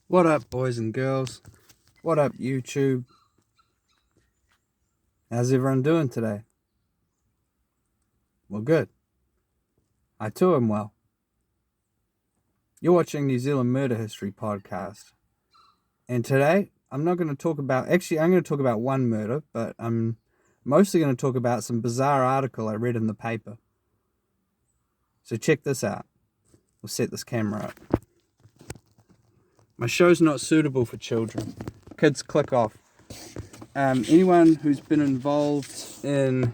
What up, boys and girls? What up, YouTube? How's everyone doing today? Well, good. I too am well. You're watching New Zealand Murder History Podcast. And today, I'm not going to talk about... Actually, I'm going to talk about one murder, but I'm mostly going to talk about some bizarre article I read in the paper. So check this out. We'll set this camera up. My show's not suitable for children. Kids, click off. Anyone who's been involved in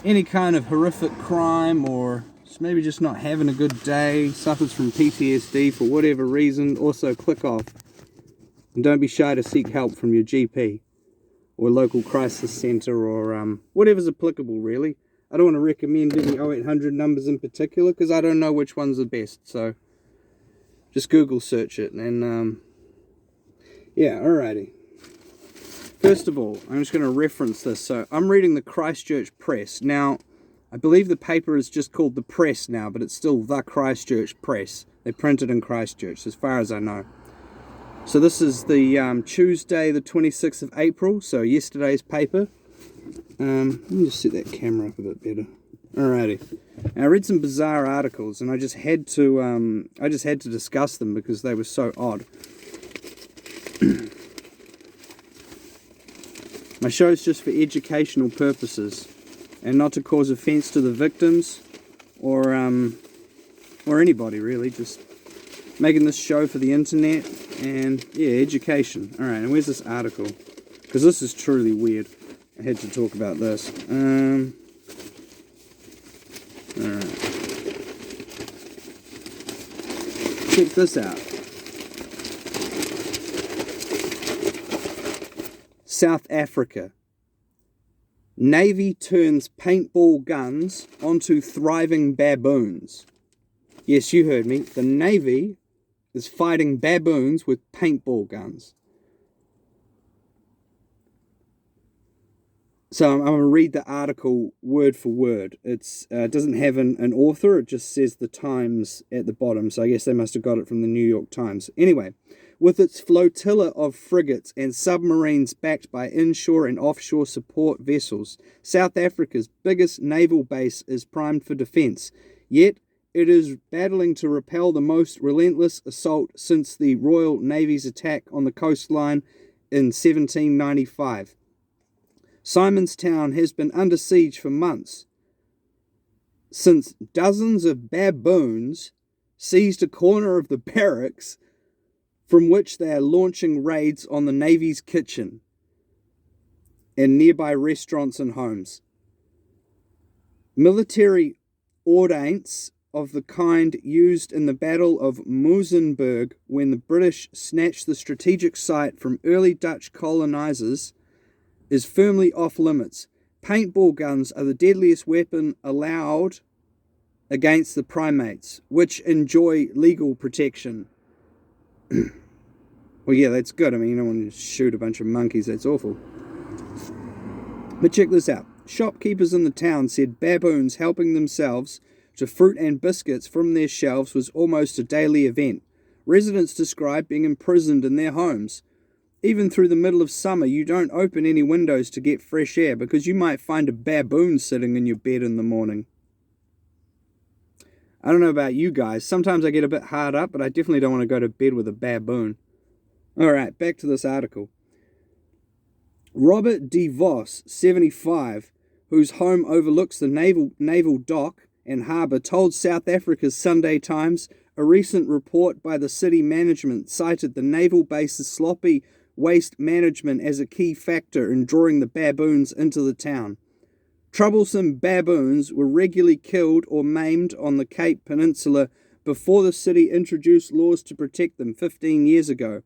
any kind of horrific crime or maybe just not having a good day, suffers from PTSD for whatever reason, also click off. And don't be shy to seek help from your GP or local crisis centre or whatever's applicable, really. I don't want to recommend any 0800 numbers in particular because I don't know which one's the best, so just Google search it and yeah, alrighty. First of all, I'm just going to reference this. So I'm reading the Christchurch Press. Now, I believe the paper is just called the Press now, but it's still the Christchurch Press. They print it in Christchurch, as far as I know. So this is the Tuesday, the 26th of April, so yesterday's paper. Let me just set that camera up a bit better. Alrighty. Now, I read some bizarre articles, and I just had to discuss them because they were so odd. My show's just for educational purposes and not to cause offence to the victims or anybody really. Just making this show for the internet and yeah, education. All right, and where's this article? Because this is truly weird. I had to talk about this. All right, check this out. South Africa. Navy turns paintball guns onto thriving baboons. Yes, you heard me. The Navy is fighting baboons with paintball guns. So I'm going to read the article word for word. It doesn't have an author. It just says the Times at the bottom. So I guess they must have got it from the New York Times. Anyway. With its flotilla of frigates and submarines backed by inshore and offshore support vessels, South Africa's biggest naval base is primed for defence. Yet, it is battling to repel the most relentless assault since the Royal Navy's attack on the coastline in 1795. Simonstown has been under siege for months, since dozens of baboons seized a corner of the barracks from which they are launching raids on the Navy's kitchen and nearby restaurants and homes. Military ordnance of the kind used in the Battle of Muizenberg when the British snatched the strategic site from early Dutch colonizers is firmly off limits. Paintball guns are the deadliest weapon allowed against the primates, which enjoy legal protection. Well, yeah, that's good. I mean, you don't want to shoot a bunch of monkeys. That's awful. But check this out. Shopkeepers in the town said baboons helping themselves to fruit and biscuits from their shelves was almost a daily event. Residents described being imprisoned in their homes. Even through the middle of summer, you don't open any windows to get fresh air because you might find a baboon sitting in your bed in the morning. I don't know about you guys. Sometimes I get a bit hard up, but I definitely don't want to go to bed with a baboon. Alright, back to this article. Robert De Vos, 75, whose home overlooks the naval dock and harbour, told South Africa's Sunday Times a recent report by the city management cited the naval base's sloppy waste management as a key factor in drawing the baboons into the town. Troublesome baboons were regularly killed or maimed on the Cape Peninsula before the city introduced laws to protect them 15 years ago.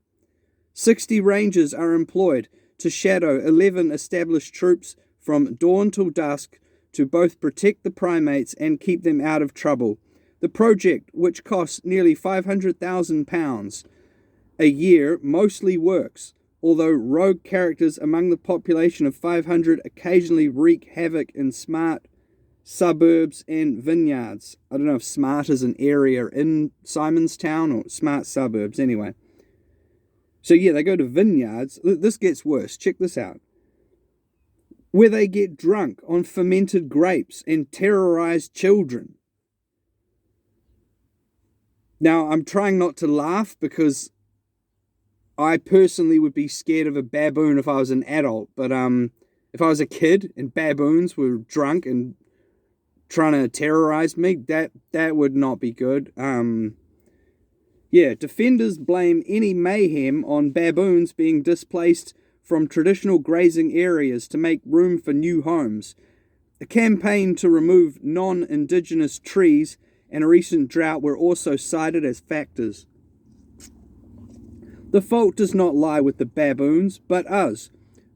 60 rangers are employed to shadow 11 established troops from dawn till dusk to both protect the primates and keep them out of trouble. The project, which costs nearly £500,000 a year, mostly works, although rogue characters among the population of 500 occasionally wreak havoc in smart suburbs and vineyards. I don't know if smart is an area in Simonstown or smart suburbs, anyway. So yeah, they go to vineyards. This gets worse. Check this out. Where they get drunk on fermented grapes and terrorize children. Now, I'm trying not to laugh because I personally would be scared of a baboon if I was an adult. But if I was a kid and baboons were drunk and trying to terrorize me, that would not be good. Defenders blame any mayhem on baboons being displaced from traditional grazing areas to make room for new homes. A campaign to remove non-indigenous trees and a recent drought were also cited as factors. The fault does not lie with the baboons, but us,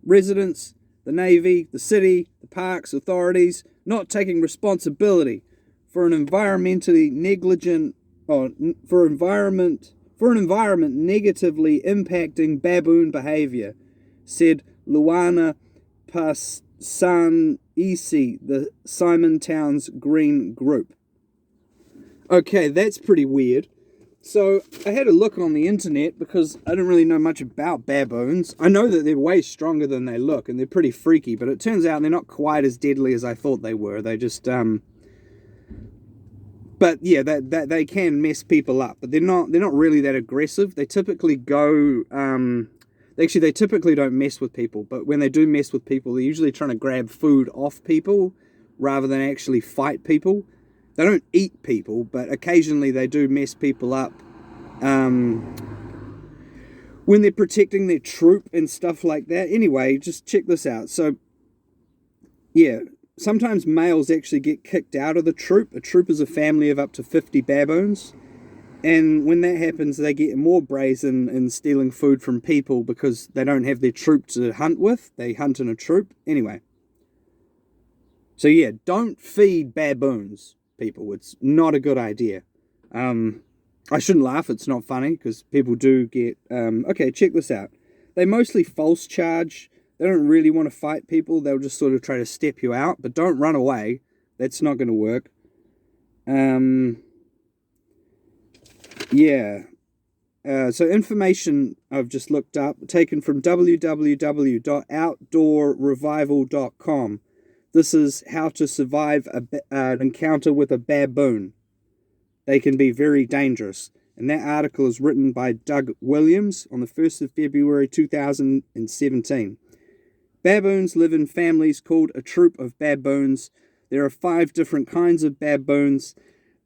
residents, the Navy, the city, the parks authorities, not taking responsibility for an environment negatively impacting baboon behavior, said Luana Passanisi, the Simon Towns Green Group. Okay, that's pretty weird. So I had a look on the internet because I didn't really know much about baboons. I know that they're way stronger than they look and they're pretty freaky, but it turns out they're not quite as deadly as I thought they were. They just but yeah, they can mess people up, but they're not really that aggressive. They typically go they typically don't mess with people, but when they do mess with people, they're usually trying to grab food off people rather than actually fight people. They don't eat people, but occasionally they do mess people up when they're protecting their troop and stuff like that. Anyway, just check this out. So, yeah, sometimes males actually get kicked out of the troop. A troop is a family of up to 50 baboons. And when that happens, they get more brazen in stealing food from people because they don't have their troop to hunt with. They hunt in a troop. Anyway. So, yeah, don't feed baboons, people. It's not a good idea. I shouldn't laugh, it's not funny, because people do get... okay, check this out. They mostly false charge. They don't really want to fight people. They'll just sort of try to step you out, but don't run away. That's not going to work. So information I've just looked up, taken from www.outdoorrevival.com. This is how to survive an encounter with a baboon. They can be very dangerous. And that article is written by Doug Williams on the 1st of February 2017. Baboons live in families called a troop of baboons. There are 5 different kinds of baboons.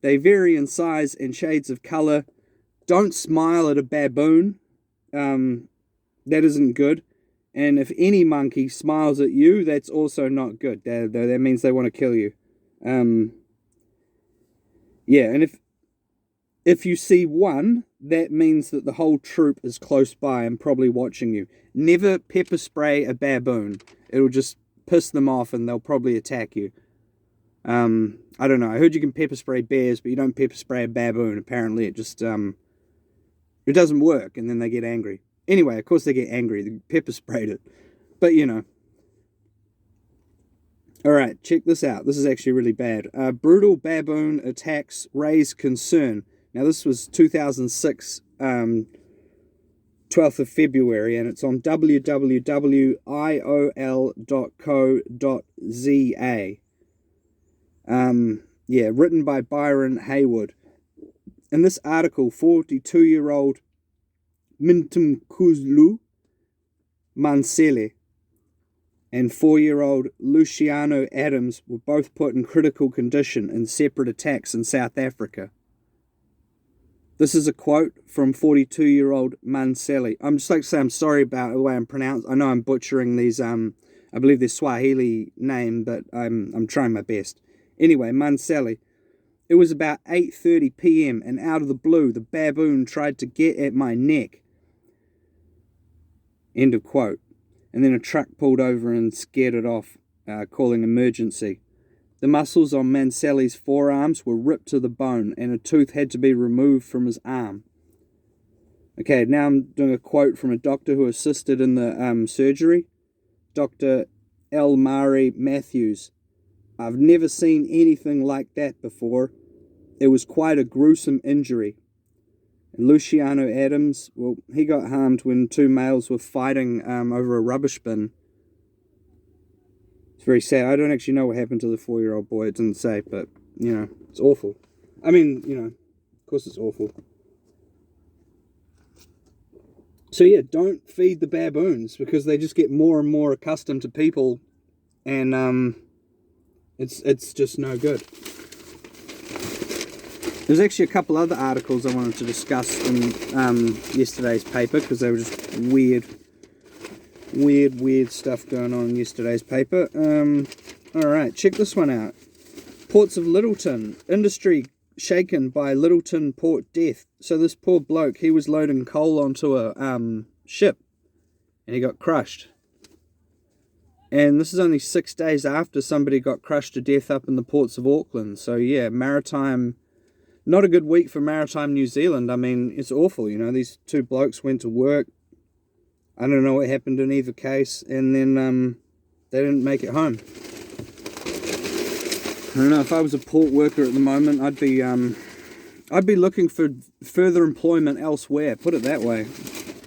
They vary in size and shades of color. Don't smile at a baboon. That isn't good. And if any monkey smiles at you, that's also not good. That means they want to kill you. And if you see one, that means that the whole troop is close by and probably watching you. Never pepper spray a baboon. It'll just piss them off and they'll probably attack you. I don't know. I heard you can pepper spray bears, but you don't pepper spray a baboon. Apparently it just, it doesn't work and then they get angry. Anyway, of course they get angry. They pepper sprayed it. But, you know. Alright, check this out. This is actually really bad. Brutal baboon attacks raise concern. Now, this was 2006, 12th of February, and it's on www.iol.co.za. Written by Byron Haywood. In this article, 42-year-old Mintumkuzlu Mansele and 4-year-old Luciano Adams were both put in critical condition in separate attacks in South Africa. This is a quote from 42-year-old Mansele. I'm just like to say I'm sorry about the way I'm pronounced. I know I'm butchering these, I believe they're Swahili name, but I'm trying my best. Anyway, Mansele. It was about 8:30 p.m. and out of the blue, the baboon tried to get at my neck. End of quote. And then a truck pulled over and scared it off, calling emergency. The muscles on Mansele's forearms were ripped to the bone and a tooth had to be removed from his arm. Okay, now I'm doing a quote from a doctor who assisted in the surgery. Dr. Elmari Matthews. I've never seen anything like that before. It was quite a gruesome injury. And Luciano Adams, well, he got harmed when two males were fighting over a rubbish bin. It's very sad. I don't actually know what happened to the 4-year-old boy. It didn't say, but, it's awful. I mean, of course it's awful. So yeah, don't feed the baboons, because they just get more and more accustomed to people, and it's just no good. There's actually a couple other articles I wanted to discuss in yesterday's paper, because they were just weird stuff going on in yesterday's paper. Alright, check this one out. Ports of Littleton. Industry shaken by Littleton port death. So this poor bloke, he was loading coal onto a ship, and he got crushed. And this is only 6 days after somebody got crushed to death up in the ports of Auckland. So yeah, maritime... Not a good week for maritime New Zealand. I mean, it's awful, These two blokes went to work. I don't know what happened in either case. And then they didn't make it home. I don't know, if I was a port worker at the moment, I'd be looking for further employment elsewhere. Put it that way.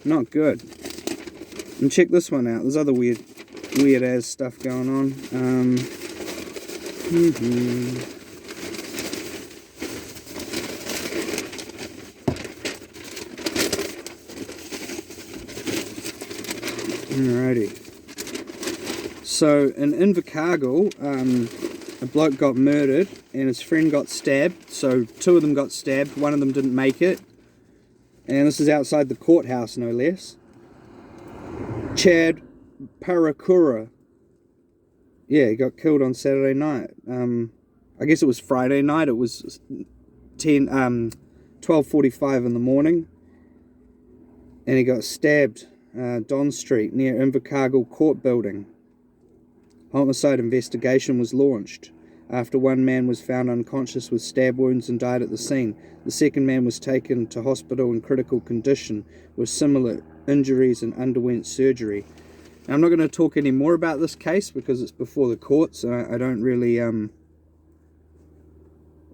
Not good. And check this one out. There's other weird ass stuff going on. Alrighty. So in Invercargill, a bloke got murdered and his friend got stabbed. So two of them got stabbed, one of them didn't make it. And this is outside the courthouse, no less. Chad Parakura. Yeah, he got killed on Saturday night. I guess it was Friday night. It was 12:45 in the morning. And he got stabbed. Don Street, near Invercargill Court Building. Homicide investigation was launched after one man was found unconscious with stab wounds and died at the scene. The second man was taken to hospital in critical condition with similar injuries and underwent surgery. Now, I'm not going to talk any more about this case because it's before the courts, and I don't really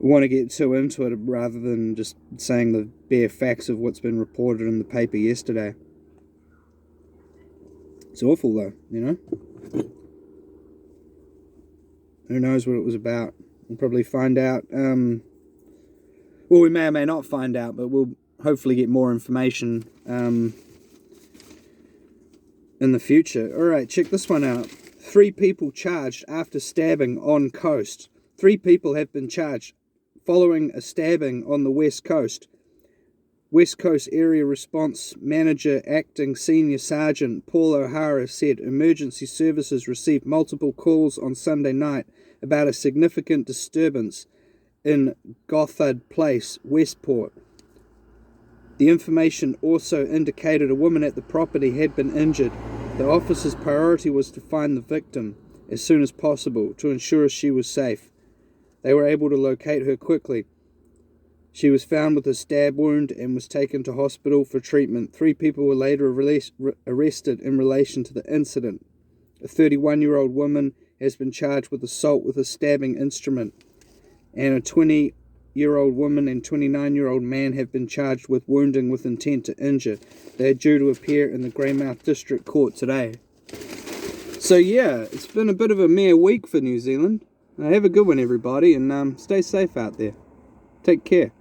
want to get too into it, rather than just saying the bare facts of what's been reported in the paper yesterday. It's awful though, Who knows what it was about? We'll probably find out. Well, we may or may not find out, but we'll hopefully get more information in the future. Alright, check this one out. 3 people charged after stabbing on coast. 3 people have been charged following a stabbing on the West Coast. West Coast Area Response Manager Acting Senior Sergeant Paul O'Hara said emergency services received multiple calls on Sunday night about a significant disturbance in Gothard Place, Westport. The information also indicated a woman at the property had been injured. The officer's priority was to find the victim as soon as possible to ensure she was safe. They were able to locate her quickly. She was found with a stab wound and was taken to hospital for treatment. 3 people were later arrested in relation to the incident. A 31-year-old woman has been charged with assault with a stabbing instrument, and a 20-year-old woman and 29-year-old man have been charged with wounding with intent to injure. They are due to appear in the Greymouth District Court today. So yeah, it's been a bit of a mere week for New Zealand. Have a good one, everybody, and stay safe out there. Take care.